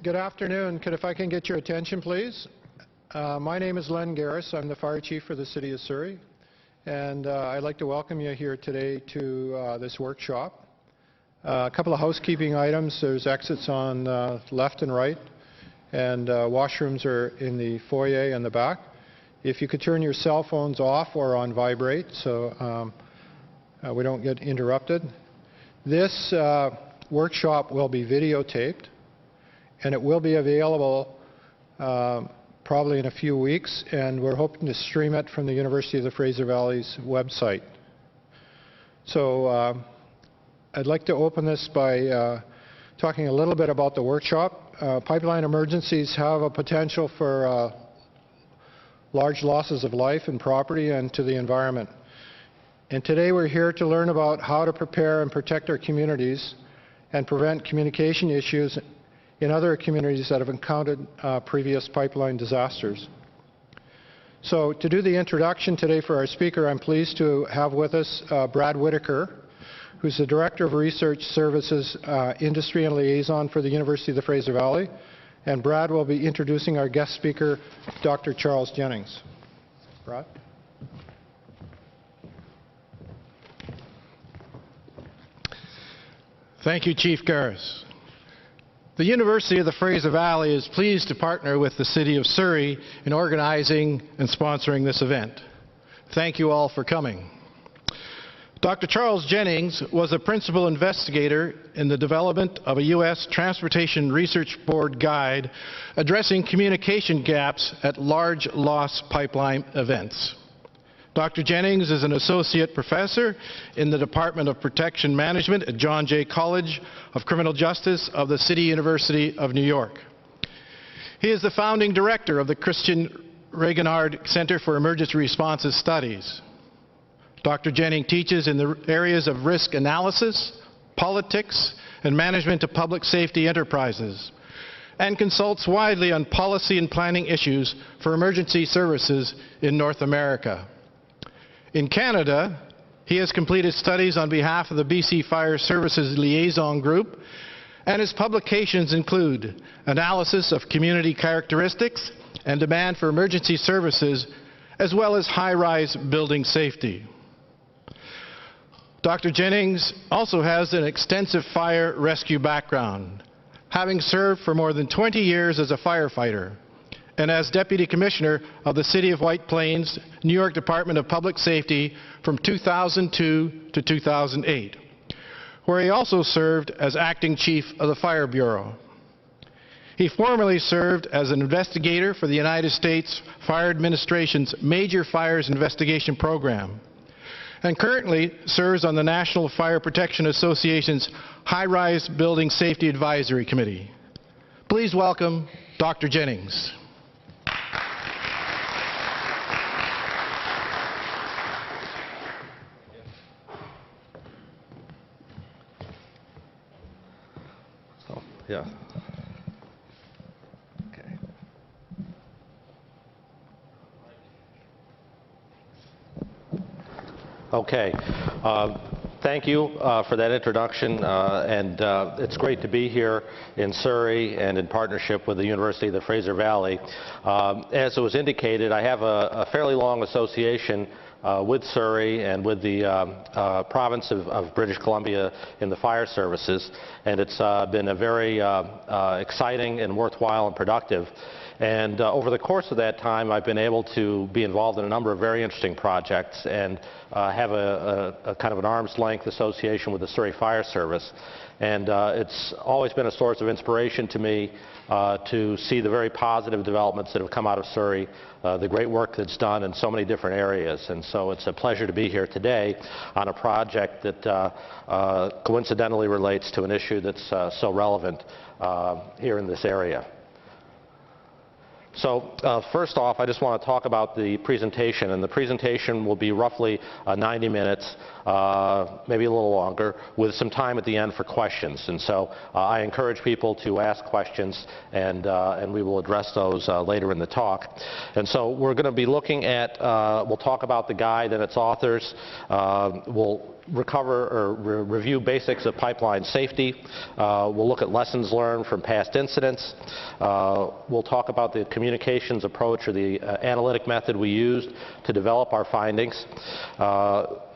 Good afternoon. If I can get your attention, please. My name is Len Garris. I'm the fire chief for the City of Surrey, and I'd like to welcome you here today to this workshop. A couple of housekeeping items. There's exits on left and right, and washrooms are in the foyer and the back. If you could turn your cell phones off or on vibrate so we don't get interrupted. This workshop will be videotaped, and it will be available probably in a few weeks, and we're hoping to stream it from the University of the Fraser Valley's website. So I'd like to open this by talking a little bit about the workshop. Pipeline emergencies have a potential for large losses of life and property and to the environment. And today we're here to learn about how to prepare and protect our communities and prevent communication issues in other communities that have encountered previous pipeline disasters. So to do the introduction today for our speaker, I'm pleased to have with us Brad Whitaker, who's the Director of Research Services, Industry and Liaison for the University of the Fraser Valley. And Brad will be introducing our guest speaker, Dr. Charles Jennings. Brad? Thank you, Chief Garris. The University of the Fraser Valley is pleased to partner with the City of Surrey in organizing and sponsoring this event. Thank you all for coming. Dr. Charles Jennings was a principal investigator in the development of a U.S. Transportation Research Board guide addressing communication gaps at large loss pipeline events. Dr. Jennings is an associate professor in the Department of Protection Management at John Jay College of Criminal Justice of the City University of New York. He is the founding director of the Christian Regenhard Center for Emergency Responses Studies. Dr. Jennings teaches in the areas of risk analysis, politics, and management of public safety enterprises, and consults widely on policy and planning issues for emergency services in North America. In Canada, he has completed studies on behalf of the BC Fire Services Liaison Group, and his publications include analysis of community characteristics and demand for emergency services, as well as high-rise building safety. Dr. Jennings also has an extensive fire rescue background, having served for more than 20 years as a firefighter and as Deputy Commissioner of the City of White Plains, New York Department of Public Safety from 2002 to 2008, where he also served as Acting Chief of the Fire Bureau. He formerly served as an investigator for the United States Fire Administration's Major Fires Investigation Program, and currently serves on the National Fire Protection Association's High-Rise Building Safety Advisory Committee. Please welcome Dr. Jennings. Yeah. Okay. Okay. Thank you for that introduction, and it's great to be here in Surrey and in partnership with the University of the Fraser Valley. As it was indicated, I have a fairly long association with Surrey and with the province of British Columbia in the fire services, and it's been a very exciting and worthwhile and productive. And over the course of that time, I've been able to be involved in a number of very interesting projects and have a kind of an arm's length association with the Surrey Fire Service. And it's always been a source of inspiration to me to see the very positive developments that have come out of Surrey, the great work that's done in so many different areas. And so it's a pleasure to be here today on a project that coincidentally relates to an issue that's so relevant here in this area. So first off, I just want to talk about the presentation, and the presentation will be roughly 90 minutes, maybe a little longer, with some time at the end for questions. And so I encourage people to ask questions, and we will address those later in the talk. And so we're going to be looking at, we'll talk about the guide and its authors. We'll review basics of pipeline safety. We'll look at lessons learned from past incidents. We'll talk about the communications approach or the analytic method we used to develop our findings.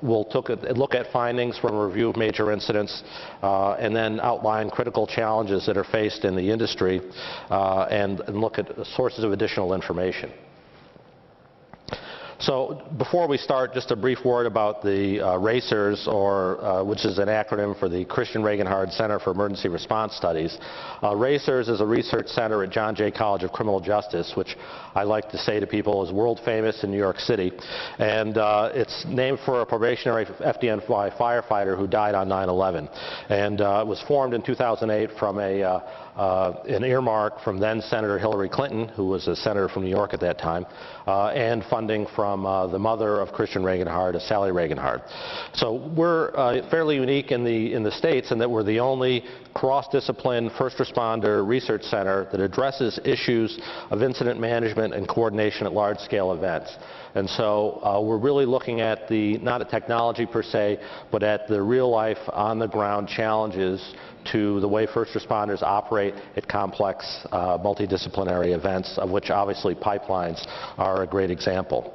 We'll look at findings from a review of major incidents and then outline critical challenges that are faced in the industry and look at sources of additional information. So before we start, just a brief word about the RACERS, which is an acronym for the Christian Regenhard Center for Emergency Response Studies. RACERS is a research center at John Jay College of Criminal Justice, which I like to say to people is world famous in New York City. And it's named for a probationary FDNY firefighter who died on 9/11. And it was formed in 2008 from an earmark from then Senator Hillary Clinton, who was a senator from New York at that time, and funding from the mother of Christian Regenhard, Sally Regenhard. So we're fairly unique in the States in that we're the only cross-discipline first responder research center that addresses issues of incident management and coordination at large-scale events. And so we're really looking at not at technology per se, but at the real-life, on-the-ground challenges to the way first responders operate at complex multidisciplinary events, of which obviously pipelines are a great example.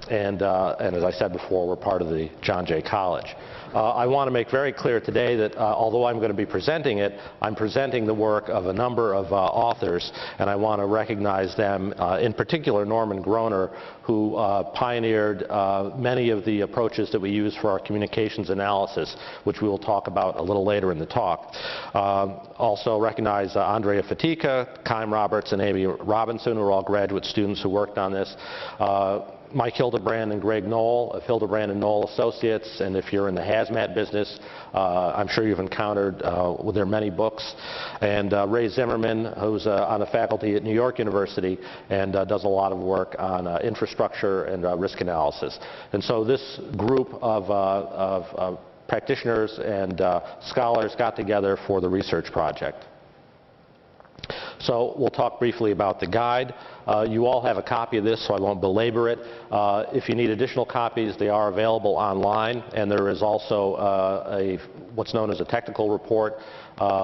And as I said before, we're part of the John Jay College. I want to make very clear today that although I'm going to be presenting it, I'm presenting the work of a number of authors, and I want to recognize them, in particular Norman Groner, who pioneered many of the approaches that we use for our communications analysis, which we will talk about a little later in the talk. Also recognize Andrea Fatica, Kym Roberts, and Amy Robinson, who are all graduate students who worked on this. Mike Hildebrand and Greg Knoll of Hildebrand and Knoll Associates, and if you're in the hazmat business, I'm sure you've encountered their many books. And Ray Zimmerman, who's on the faculty at New York University and does a lot of work on infrastructure and risk analysis. And so this group of practitioners and scholars got together for the research project. So we'll talk briefly about the guide. You all have a copy of this, so I won't belabor it. If you need additional copies, they are available online, and there is also what's known as a technical report,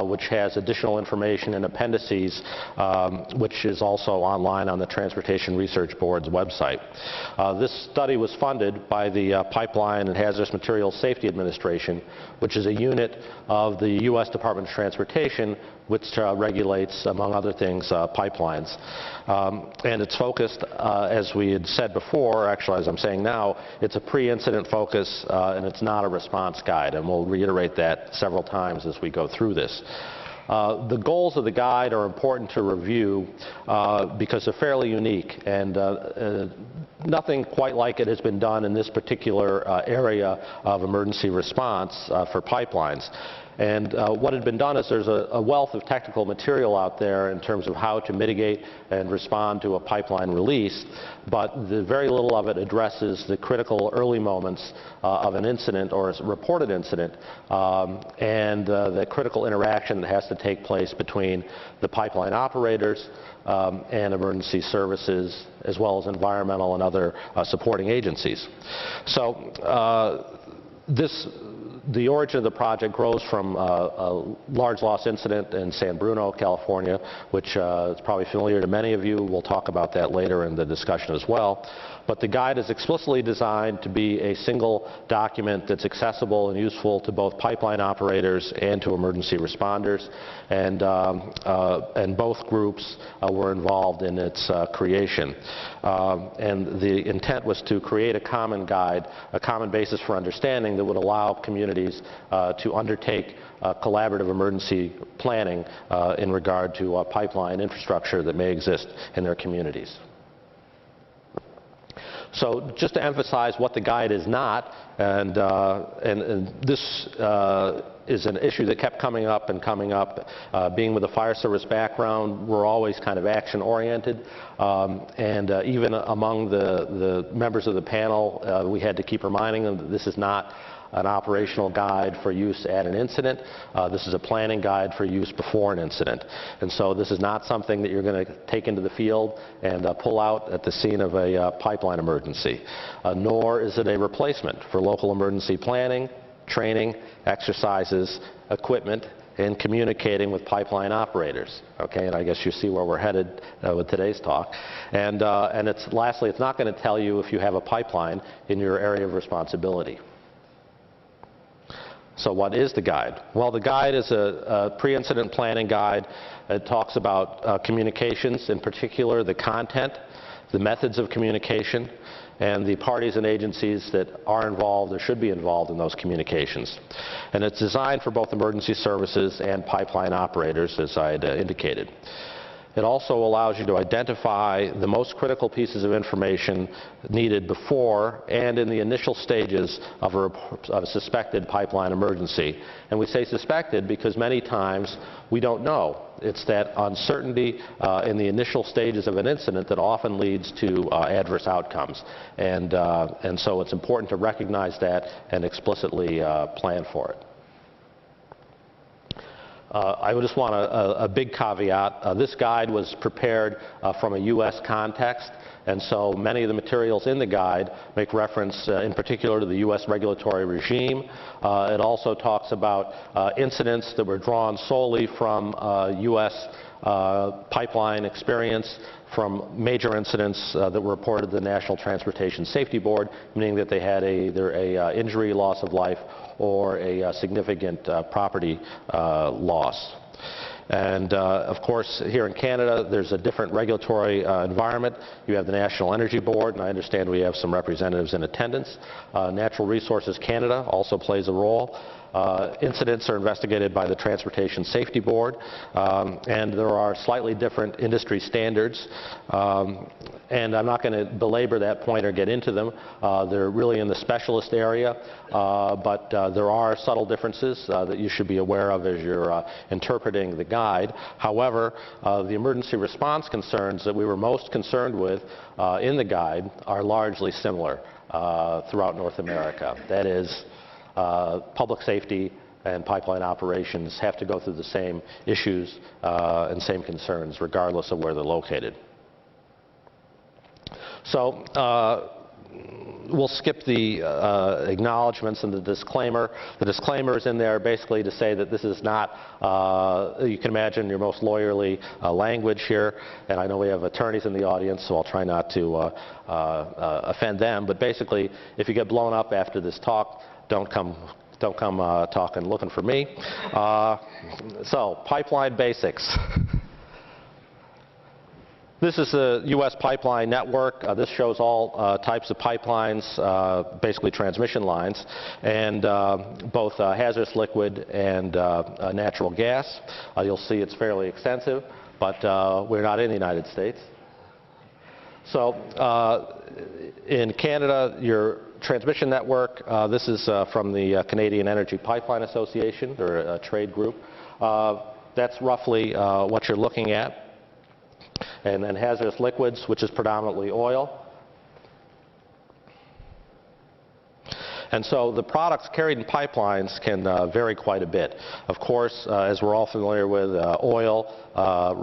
which has additional information and appendices, which is also online on the Transportation Research Board's website. This study was funded by the Pipeline and Hazardous Materials Safety Administration, which is a unit of the U.S. Department of Transportation, which regulates, among other things, pipelines. And it's focused, as we had said before, actually as I'm saying now, it's a pre-incident focus and it's not a response guide, and we'll reiterate that several times as we go through this. The goals of the guide are important to review because they're fairly unique, and nothing quite like it has been done in this particular area of emergency response for pipelines. And what had been done is there's a wealth of technical material out there in terms of how to mitigate and respond to a pipeline release, but very little of it addresses the critical early moments of an incident or a reported incident and the critical interaction that has to take place between the pipeline operators and emergency services, as well as environmental and other supporting agencies. So the origin of the project grows from a large loss incident in San Bruno, California, which is probably familiar to many of you. We'll talk about that later in the discussion as well. But the guide is explicitly designed to be a single document that's accessible and useful to both pipeline operators and to emergency responders. And both groups were involved in its creation. And the intent was to create a common guide, a common basis for understanding that would allow communities to undertake collaborative emergency planning in regard to pipeline infrastructure that may exist in their communities. So just to emphasize what the guide is not, and this is an issue that kept coming up and coming up. Being with a fire service background, we're always kind of action-oriented, and even among the members of the panel, we had to keep reminding them that this is not an operational guide for use at an incident. This is a planning guide for use before an incident. And so this is not something that you're going to take into the field and pull out at the scene of a pipeline emergency, nor is it a replacement for local emergency planning, training, exercises, equipment, and communicating with pipeline operators. Okay, and I guess you see where we're headed with today's talk. And lastly, it's not going to tell you if you have a pipeline in your area of responsibility. So what is the guide? Well, the guide is a pre-incident planning guide. It talks about communications, in particular the content, the methods of communication, and the parties and agencies that are involved or should be involved in those communications. And it's designed for both emergency services and pipeline operators, as I had indicated. It also allows you to identify the most critical pieces of information needed before and in the initial stages of a suspected pipeline emergency. And we say suspected because many times we don't know. It's that uncertainty in the initial stages of an incident that often leads to adverse outcomes. And so it's important to recognize that and explicitly plan for it. I would just want a big caveat. This guide was prepared from a U.S. context, and so many of the materials in the guide make reference in particular to the U.S. regulatory regime. It also talks about incidents that were drawn solely from U.S. pipeline experience, from major incidents that were reported to the National Transportation Safety Board, meaning that they had either a injury, loss of life, or a significant property loss. And of course, here in Canada, there's a different regulatory environment. You have the National Energy Board, and I understand we have some representatives in attendance. Natural Resources Canada also plays a role. Incidents are investigated by the Transportation Safety Board, and there are slightly different industry standards. And I'm not going to belabor that point or get into them. They're really in the specialist area, but there are subtle differences that you should be aware of as you're interpreting the guide. However, the emergency response concerns that we were most concerned with in the guide are largely similar throughout North America. That is, public safety and pipeline operations have to go through the same issues and same concerns, regardless of where they're located. So we'll skip the acknowledgments and the disclaimer. The disclaimer is in there basically to say that this is not, you can imagine, your most lawyerly language here. And I know we have attorneys in the audience, so I'll try not to offend them. But basically, if you get blown up after this talk, don't come talking, looking for me. So, pipeline basics. This is the U.S. pipeline network. This shows all types of pipelines, basically transmission lines, and both hazardous liquid and natural gas. You'll see it's fairly extensive, but we're not in the United States. So in Canada, your transmission network, this is from the Canadian Energy Pipeline Association, or a trade group. That's roughly what you're looking at. And then hazardous liquids, which is predominantly oil. And so the products carried in pipelines can vary quite a bit. Of course, as we're all familiar with, oil,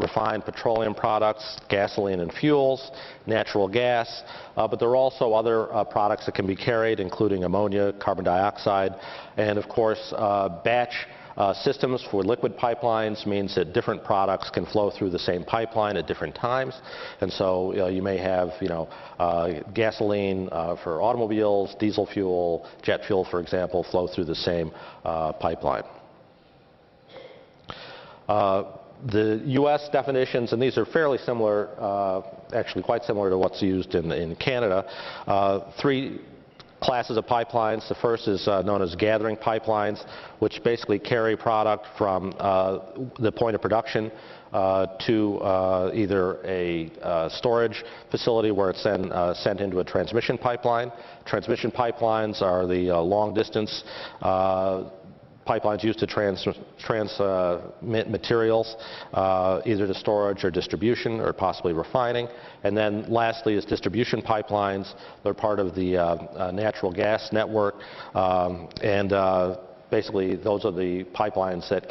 refined petroleum products, gasoline and fuels, natural gas, but there are also other products that can be carried, including ammonia, carbon dioxide, and of course, batch systems for liquid pipelines means that different products can flow through the same pipeline at different times. And so you may have, gasoline for automobiles, diesel fuel, jet fuel, for example, flow through the same pipeline. The U.S. definitions, and these are fairly similar, actually quite similar to what's used in Canada. Three classes of pipelines. The first is known as gathering pipelines, which basically carry product from the point of production to either a storage facility where it's then sent into a transmission pipeline. Transmission pipelines are the long-distance pipelines used to transmit materials, either to storage or distribution or possibly refining. And then lastly is distribution pipelines. They're part of the natural gas network, and basically those are the pipelines that